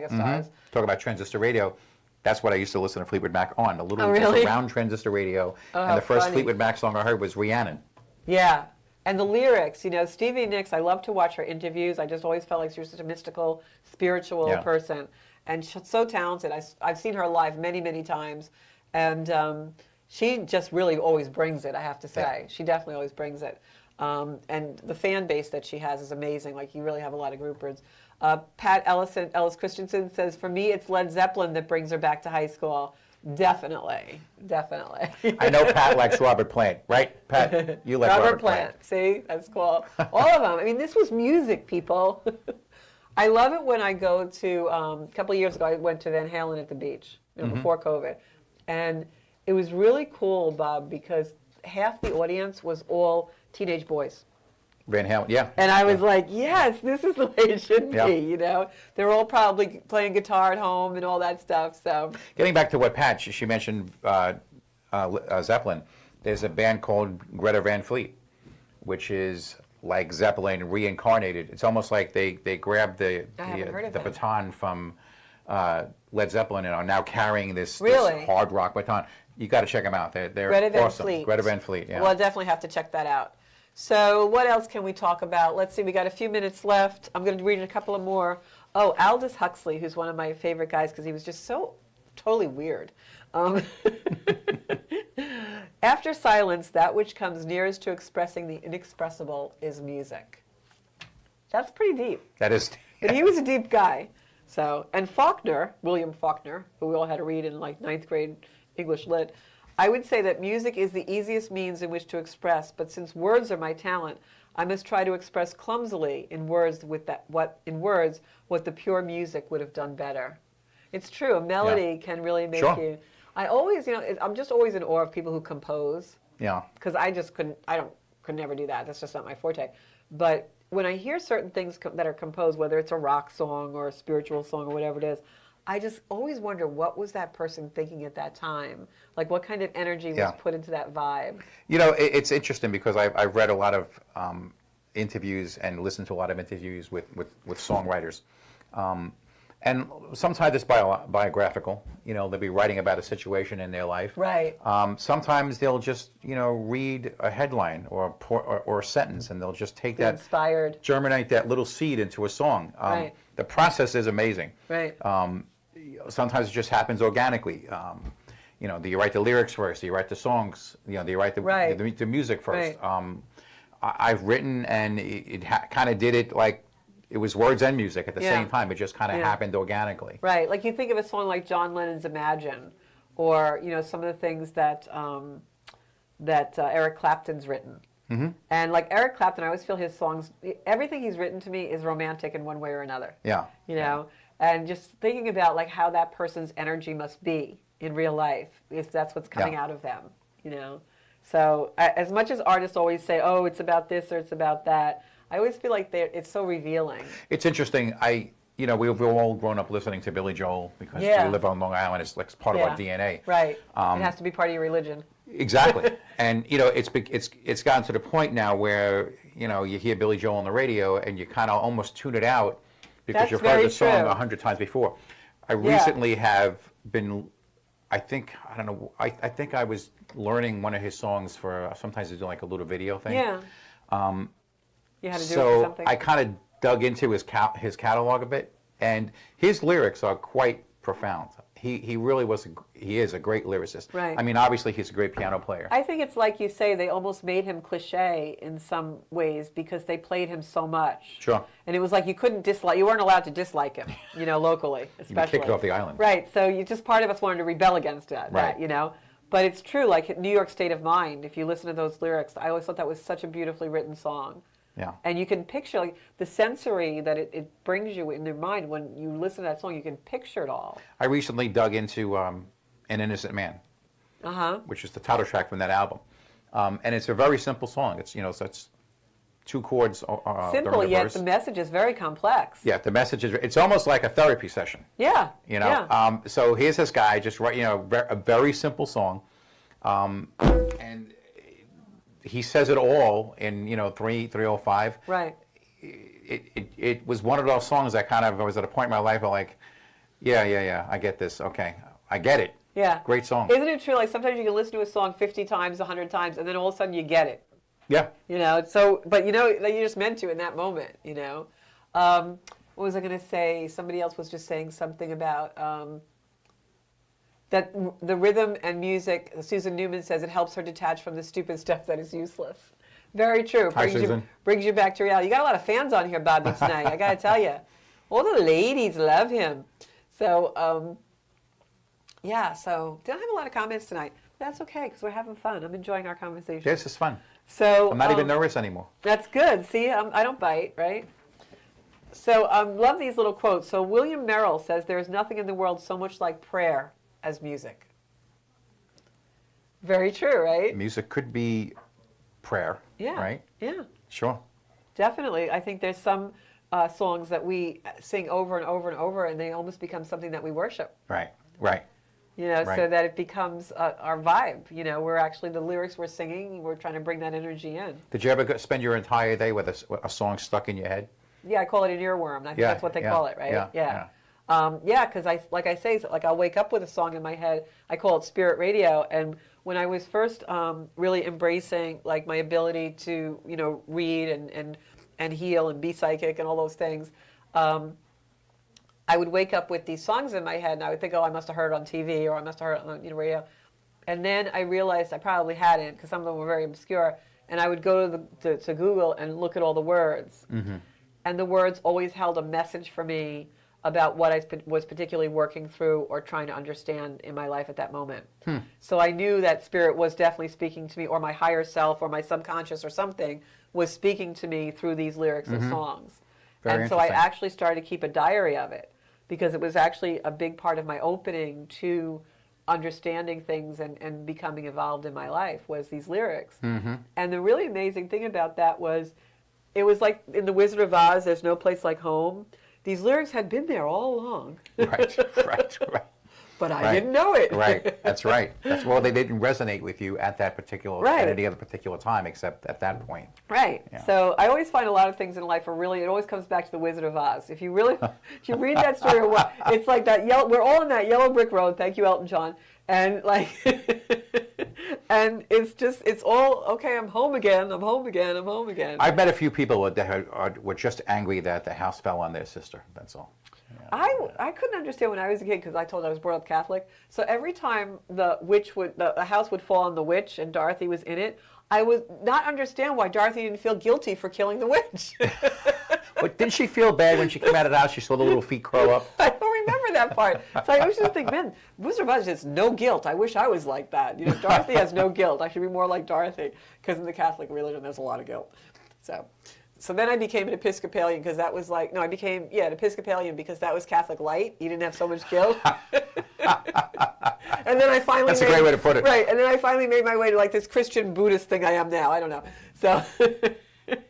stars. Talk about transistor radio. That's what I used to listen to Fleetwood Mac on. A little Oh, really? round transistor radio. Oh, and how the first funny. Fleetwood Mac song I heard was Rhiannon. Yeah. And the lyrics, Stevie Nicks, I love to watch her interviews. I just always felt like she was such a mystical, spiritual Yeah. person. And she's so talented. I've seen her live many, many times. And she just really always brings it, I have to say. Yeah. She definitely always brings it. And the fan base that she has is amazing. Like, you really have a lot of groupers. Pat Ellis Christensen says, for me, it's Led Zeppelin that brings her back to high school. Definitely. I know Pat likes Robert Plant, right? Pat, you like Robert Plant. See, that's cool. All of them. I mean, this was music, people. I love it when I go to, a couple of years ago, I went to Van Halen at the beach, before COVID. And it was really cool, Bob, because half the audience was all teenage boys. Van Halen, yeah. And I was like, yes, this is the way it should be, Yeah. They're all probably playing guitar at home and all that stuff, so. Getting back to what Pat, she mentioned Zeppelin, there's a band called Greta Van Fleet, which is like Zeppelin reincarnated. It's almost like they grabbed the baton from Led Zeppelin and are now carrying this hard rock baton. You got to check them out. They're Greta Van awesome. Fleet. Greta Van Fleet, yeah. Well, I definitely have to check that out. So what else can we talk about? Let's see, we got a few minutes left. I'm going to read a couple of more. Oh, Aldous Huxley, who's one of my favorite guys because he was just so totally weird. After silence, that which comes nearest to expressing the inexpressible is music. That's pretty deep. That is. But he was a deep guy. So, and Faulkner, William Faulkner, who we all had to read in like 9th grade English lit, I would say that music is the easiest means in which to express, but since words are my talent, I must try to express clumsily in words what the pure music would have done better. It's true, a melody can really make you. I always, I'm just always in awe of people who compose. Yeah. Because I just could never do that. That's just not my forte. But when I hear certain things that are composed, whether it's a rock song or a spiritual song or whatever it is, I just always wonder, what was that person thinking at that time? Like, what kind of energy was put into that vibe? It's interesting because I've read a lot of interviews and listened to a lot of interviews with songwriters. And sometimes it's biographical. They'll be writing about a situation in their life. Right. Sometimes they'll just, read a headline or a sentence, and they'll just take that, inspired, germinate that little seed into a song. Right. The process is amazing. Right. Sometimes it just happens organically. you know, do you write the lyrics first? Do you write the songs? You know, do you write the music first? Right. I've written, and it kind of did it like it was words and music at the same time. It just kind of happened organically. Right. Like you think of a song like John Lennon's Imagine, or you know some of the things that Eric Clapton's written. Mm-hmm. And like Eric Clapton, I always feel his songs, everything he's written to me is romantic in one way or another. Yeah. You know, and just thinking about like how that person's energy must be in real life, if that's what's coming out of them. You know, so as much as artists always say, "Oh, it's about this or it's about that," I always feel like it's so revealing. It's interesting. You know, we've all grown up listening to Billy Joel because we live on Long Island. It's like part of our DNA. Right. It has to be part of your religion. Exactly. And, you know, it's gotten to the point now where, you know, you hear Billy Joel on the radio and you kind of almost tune it out because you've heard the song 100 times before. I recently have been, I think I was learning one of his songs for, sometimes they do like a little video thing. Yeah. You had to do it for something. I kind of dug into his catalog a bit, and his lyrics are quite profound. He really he is a great lyricist. Right. I mean, obviously he's a great piano player. I think it's like you say, they almost made him cliche in some ways because they played him so much. Sure. And it was like you weren't allowed to dislike him, you know, locally, especially. You kicked off the island. Right. So part of us wanted to rebel against that, right. You know. But it's true, like New York State of Mind, if you listen to those lyrics, I always thought that was such a beautifully written song. Yeah. And you can picture like the sensory that it brings you in your mind when you listen to that song. You can picture it all. I recently dug into An Innocent Man, which is the title track from that album, and it's a very simple song. It's so it's 2 chords. Simple, the yet verse. the message is very complex. Yeah, the message is. It's almost like a therapy session. Yeah. You know. Yeah. So here's this guy just write a very simple song, and he says it all in 3:05. Right. It was one of those songs that kind of I was at a point in my life where like, yeah, I get this. Okay, I get it. Yeah. Great song. Isn't it true? Like sometimes you can listen to a song 50 times, 100 times, and then all of a sudden you get it. Yeah. You know. So, but you just meant to in that moment. You know. What was I going to say? Somebody else was just saying something about. That the rhythm and music, Susan Newman says, it helps her detach from the stupid stuff that is useless. Very true. Hi, Susan. Brings you back to reality. You got a lot of fans on here, Bobby, tonight. I got to tell you. All the ladies love him. So, so don't have a lot of comments tonight. That's okay, because we're having fun. I'm enjoying our conversation. This is fun. So I'm not even nervous anymore. That's good. See, I don't bite, right? So love these little quotes. So William Merrill says, there is nothing in the world so much like prayer as music. Very true, right? Music could be prayer, right? Yeah. Sure. Definitely. I think there's some songs that we sing over and over and over, and they almost become something that we worship. Right. So that it becomes our vibe. We're actually, the lyrics we're singing, we're trying to bring that energy in. Did you ever spend your entire day with a song stuck in your head? Yeah, I call it an earworm. I think that's what they call it, right? Yeah. Because I'll wake up with a song in my head. I call it spirit radio. And when I was first really embracing like my ability to read and heal and be psychic and all those things, I would wake up with these songs in my head, and I would think, oh, I must have heard it on TV or I must have heard it on radio. And then I realized I probably hadn't, because some of them were very obscure. And I would go to Google and look at all the words. Mm-hmm. And the words always held a message for me about what I was particularly working through or trying to understand in my life at that moment. So I knew that spirit was definitely speaking to me, or my higher self or my subconscious or something was speaking to me through these lyrics and songs. And so I actually started to keep a diary of it, because it was actually a big part of my opening to understanding things and becoming involved in my life was these lyrics. Mm-hmm. And the really amazing thing about that was, it was like in The Wizard of Oz, there's no place like home. These lyrics had been there all along. Right. But I didn't know it. Right, that's right. Well, they didn't resonate with you at that particular, at any other particular time, except at that point. Right. Yeah. So I always find a lot of things in life are really, it always comes back to The Wizard of Oz. If you read that story, it's like that we're all on that yellow brick road. Thank you, Elton John. And like, and it's all, okay, I'm home again. I've met a few people that were just angry that the house fell on their sister. That's all. I couldn't understand when I was a kid because I told I was brought up Catholic. So every time the house would fall on the witch and Dorothy was in it, I would not understand why Dorothy didn't feel guilty for killing the witch. But didn't she feel bad when she came out of the house? She saw the little feet curl up. I don't remember that part. So I always just think, man, Wizard of Oz has no guilt. I wish I was like that. You know, Dorothy has no guilt. I should be more like Dorothy because in the Catholic religion there's a lot of guilt. So then I became an Episcopalian because that was like, no, I became, an Episcopalian because that was Catholic light. You didn't have so much guilt. And then I finally That's a great way to put it. Right, and then I finally made my way to like this Christian Buddhist thing I am now. I don't know. So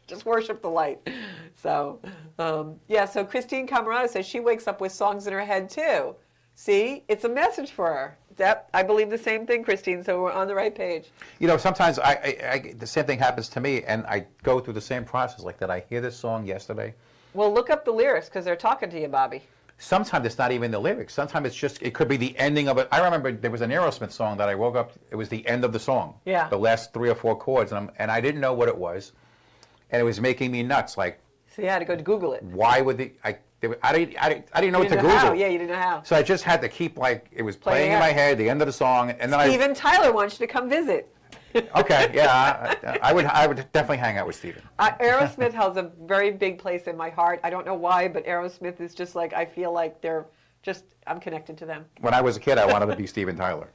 just worship the light. So, so Christine Camarado says she wakes up with songs in her head too. See, it's a message for her. I believe the same thing, Christine, so we're on the right page. You know, sometimes the same thing happens to me, and I go through the same process. Like, did I hear this song yesterday? Well, look up the lyrics, because they're talking to you, Bobby. Sometimes it's not even the lyrics. Sometimes it could be the ending of it. I remember there was an Aerosmith song that I woke up, it was the end of the song. Yeah. The last 3 or 4 chords, and I didn't know what it was, and it was making me nuts. Like, so you had to go to Google it. Why would I didn't know what to Google. How. Yeah, you didn't know how. So I just had to keep, like, it was playing in my head, the end of the song, and then Steven Tyler wants you to come visit. Okay, yeah, I would definitely hang out with Steven. Aerosmith has a very big place in my heart. I don't know why, but Aerosmith is just like, I feel like I'm connected to them. When I was a kid, I wanted to be Steven Tyler.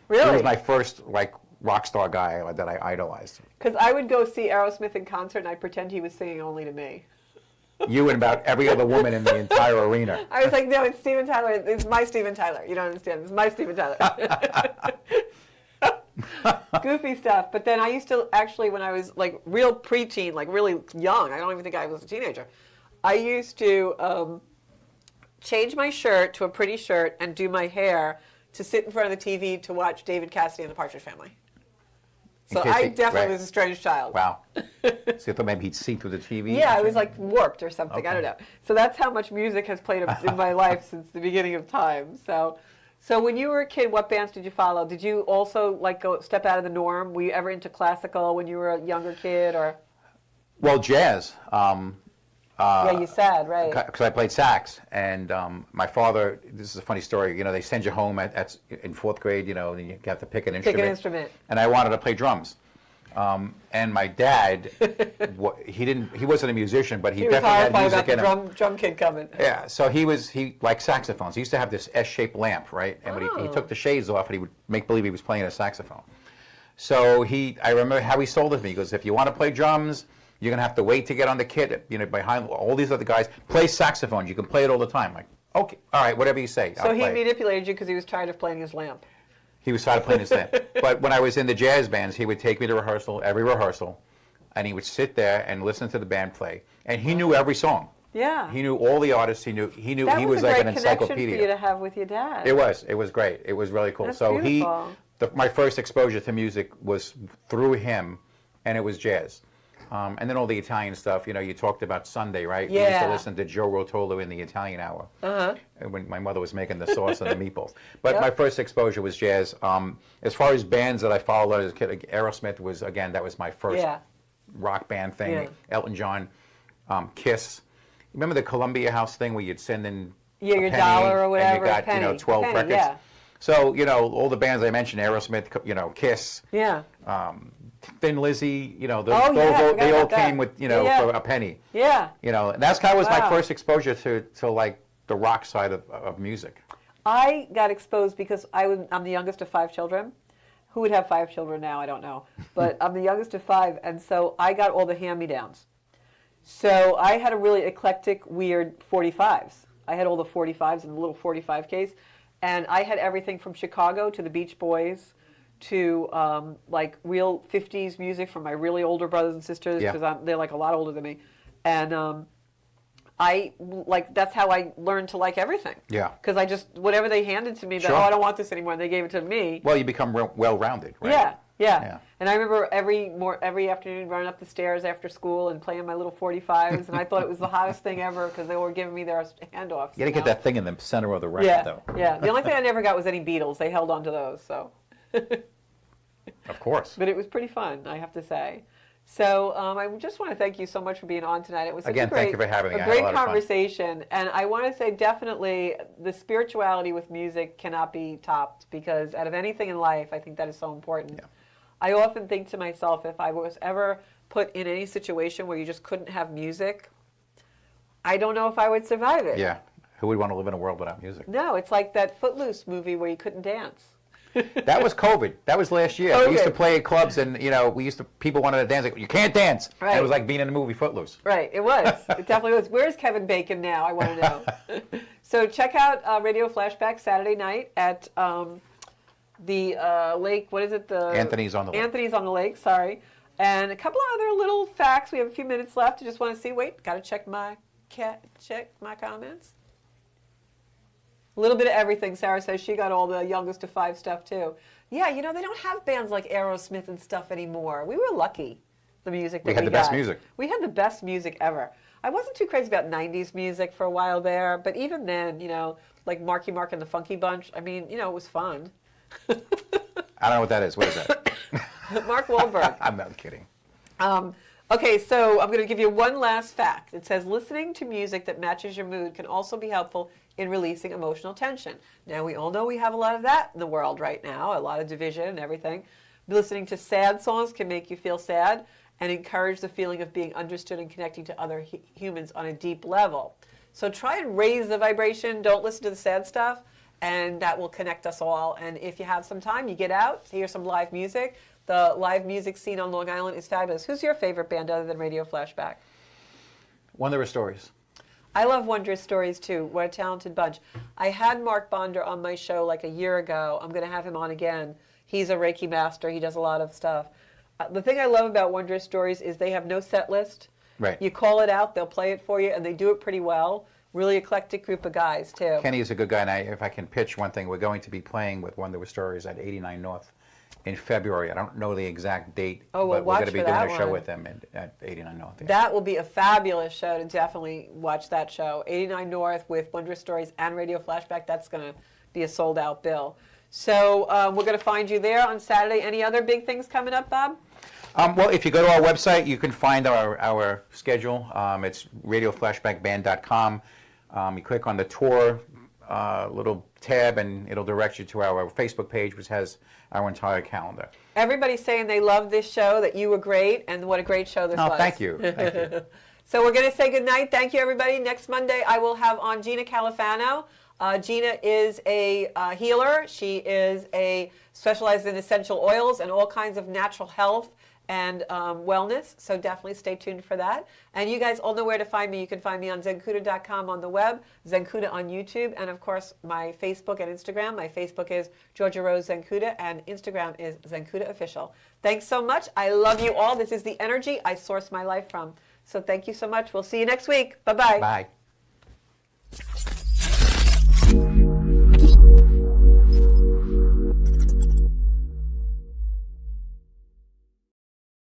Really? He was my first, like, rock star guy that I idolized. Because I would go see Aerosmith in concert, and I'd pretend he was singing only to me. You and about every other woman in the entire arena. I was like, no, it's Steven Tyler. It's my Steven Tyler. You don't understand. It's my Steven Tyler. Goofy stuff. But then I used to actually, when I was like real preteen, like really young, I don't even think I was a teenager, I used to change my shirt to a pretty shirt and do my hair to sit in front of the TV to watch David Cassidy and the Partridge Family. So I definitely was a strange child. Wow. So you thought maybe he'd see through the TV? Yeah, I was like warped or something. Okay. I don't know. So that's how much music has played in my life since the beginning of time. So when you were a kid, what bands did you follow? Did you also like go step out of the norm? Were you ever into classical when you were a younger kid, or? Well, jazz. Yeah, you said, right. Because I played sax, and my father, this is a funny story, you know, they send you home in 4th grade, you know, and you have to pick an instrument. Pick an instrument. And I wanted to play drums. And my dad, he wasn't a musician, but he definitely had music in him. About the drum kid coming. Yeah, so he liked saxophones. He used to have this S-shaped lamp, right? And when he took the shades off, and he would make believe he was playing a saxophone. So I remember how he sold it to me. He goes, if you want to play drums, you're going to have to wait to get on the kit, you know, behind all these other guys. Play saxophone. You can play it all the time. Like, okay, all right, whatever you say. So he manipulated you because he was tired of playing his lamp. He was tired of playing his lamp. But when I was in the jazz bands, he would take me to rehearsal, every rehearsal, and he would sit there and listen to the band play. And he knew every song. Yeah. He knew all the artists. He was like an encyclopedia. That was a great connection for you to have with your dad. It was great. It was really cool. That's so beautiful. My first exposure to music was through him, and it was jazz. And then all the Italian stuff, you know, you talked about Sunday, right? Yeah. We used to listen to Joe Rotolo in the Italian hour when my mother was making the sauce and the meatballs. But my first exposure was jazz. As far as bands that I followed as a kid, Aerosmith was, again, that was my first rock band thing. Yeah. Elton John, Kiss. Remember the Columbia House thing where you'd send in your penny, dollar or whatever, and you got 12 records? Yeah. So, you know, all the bands I mentioned, Aerosmith, you know, Kiss. Yeah. Thin Lizzy, you know, they all came with, you know, for a penny. Yeah. You know, and that's kind of was my first exposure to like the rock side of music. I got exposed because I'm the youngest of 5 children. Who would have 5 children now? I don't know. But I'm the youngest of 5, and so I got all the hand-me-downs. So I had a really eclectic, weird 45s. I had all the 45s in the little 45 case, and I had everything from Chicago to the Beach Boys to like real 50s music from my really older brothers and sisters, because they're like a lot older than me. And that's how I learned to like everything. Yeah. Because I just, whatever they handed to me, I don't want this anymore, and they gave it to me. Well, you become well-rounded, right? Yeah. And I remember every afternoon running up the stairs after school and playing my little 45s, and I thought it was the hottest thing ever because they were giving me their handoffs. You got to get that thing in the center of the record, though. Yeah. The only thing I never got was any Beatles. They held on to those, so. Of course. But it was pretty fun, I have to say. So I just want to thank you so much for being on tonight. It was such Again, a great, thank you for having me. a I had a great lot of fun. conversation. And I want to say definitely the spirituality with music cannot be topped, because out of anything in life, I think that is so important. Yeah. I often think to myself, if I was ever put in any situation where you just couldn't have music, I don't know if I would survive it. Yeah. Who would want to live in a world without music? No, it's like that Footloose movie where you couldn't dance. That was COVID. That was last year. COVID. We used to play at clubs, and people wanted to dance. Like, you can't dance. Right. And it was like being in the movie Footloose. Right, it was. It definitely was. Where's Kevin Bacon now? I want to know. So check out Radio Flashback Saturday night at the lake. What is it? The Anthony's on the Lake. Anthony's on the Lake. Sorry. And a couple of other little facts. We have a few minutes left. I just want to see. Wait, got to check my comments. A little bit of everything. Sarah says she got all the Youngest of Five stuff too. Yeah, they don't have bands like Aerosmith and stuff anymore. We were lucky. The music that we had the best got. music. We had the best music ever. I wasn't too crazy about 90s music for a while there, but even then, like Marky Mark and the Funky Bunch, I mean, it was fun. I don't know what that is. What is that? Mark Wahlberg. I'm not kidding. Okay, so I'm going to give you one last fact. It says listening to music that matches your mood can also be helpful in releasing emotional tension. Now, we all know we have a lot of that in the world right now, a lot of division and everything. Listening to sad songs can make you feel sad and encourage the feeling of being understood and connecting to other humans on a deep level. So try and raise the vibration. Don't listen to the sad stuff, and that will connect us all. And if you have some time, you get out, hear some live music. The live music scene on Long Island is fabulous. Who's your favorite band other than Radio Flashback? Wondrous Stories. I love Wondrous Stories too. What a talented bunch. I had Mark Bonder on my show like a year ago. I'm going to have him on again. He's a Reiki master. He does a lot of stuff. The thing I love about Wondrous Stories is they have no set list. Right. You call it out, they'll play it for you, and they do it pretty well. Really eclectic group of guys too. Kenny is a good guy, and if I can pitch one thing, we're going to be playing with Wondrous Stories at 89 North in February. I don't know the exact date, Oh, well, but we're going to be doing a show one. with them at 89 North. Yeah. That will be a fabulous show to definitely watch that show. 89 North with Wondrous Stories and Radio Flashback. That's going to be a sold-out bill. So we're going to find you there on Saturday. Any other big things coming up, Bob? Well, if you go to our website, you can find our schedule. It's radioflashbackband.com. You click on the tour little tab, and it'll direct you to our Facebook page, which has our entire calendar. Everybody's saying they love this show, that you were great, and what a great show this was. Oh, thank you. Thank you. So we're going to say goodnight. Thank you, everybody. Next Monday, I will have on Gina Califano. Gina is a healer. She is specialized in essential oils and all kinds of natural health and wellness, so definitely stay tuned for that. And you guys all know where to find me. You can find me on Zencuda.com on the web, Zencuda on YouTube, and of course my Facebook and Instagram. My Facebook is Georgia Rose Zencuda, and Instagram is Zencuda Official. Thanks so much. I love you all. This is the energy I source my life from. So thank you so much. We'll see you next week. Bye-bye. Bye.